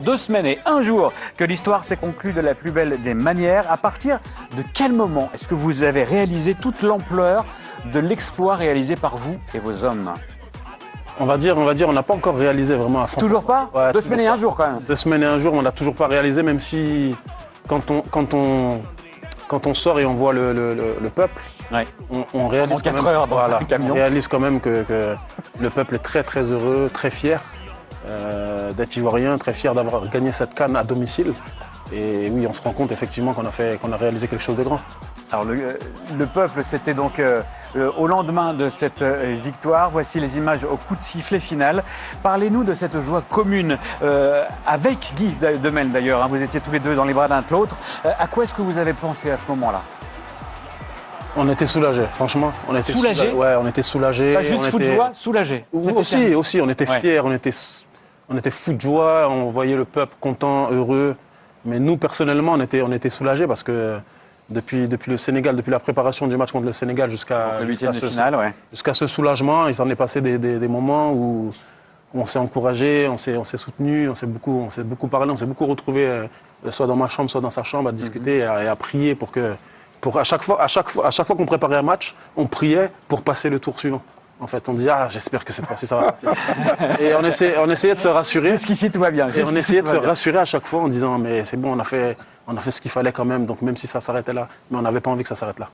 2 semaines et 1 jour que l'histoire s'est conclue de la plus belle des manières. À partir de quel moment est-ce que vous avez réalisé toute l'ampleur de l'exploit réalisé par vous et vos hommes? On va dire, on n'a pas encore réalisé vraiment à 100%. Toujours pas? Ouais, 2 semaines et 1 jour quand même. 2 semaines et 1 jour, on n'a toujours pas réalisé, même si quand on sort et on voit le peuple, Ouais. on réalise En 4 heures dans un camion. on réalise quand même que le peuple est très très heureux, très fier d'être ivoirien, très fier d'avoir gagné cette CAN à domicile. Et oui, on se rend compte effectivement qu'on a réalisé quelque chose de grand. Alors le peuple, c'était donc au lendemain de cette victoire. Voici les images au coup de sifflet final. Parlez-nous de cette joie commune avec Guy Demel d'ailleurs. Hein, vous étiez tous les deux dans les bras l'un de l'autre. À quoi est-ce que vous avez pensé à ce moment-là? On était soulagés, franchement. On était Soulagés? Ouais, on était soulagés. Pas juste fou de joie, soulagé. Aussi, on était fiers, on était fous de joie, on voyait le peuple content, heureux. Mais nous, personnellement, on était soulagés parce que depuis le Sénégal, depuis la préparation du match contre le Sénégal jusqu'à le huitième de finale, ouais. jusqu'à ce soulagement, il s'en est passé des moments où on s'est encouragé, on s'est soutenu, on s'est beaucoup parlé, on s'est beaucoup retrouvé, soit dans ma chambre, soit dans sa chambre, à discuter et à prier à chaque fois qu'on préparait un match, on priait pour passer le tour suivant. En fait, on disait, j'espère que cette fois-ci, ça va passer. Et on essayait de se rassurer. Jusqu'ici, tout va bien. Et on essayait de se rassurer à chaque fois en disant, mais c'est bon, on a fait ce qu'il fallait quand même, donc même si ça s'arrêtait là, mais on n'avait pas envie que ça s'arrête là.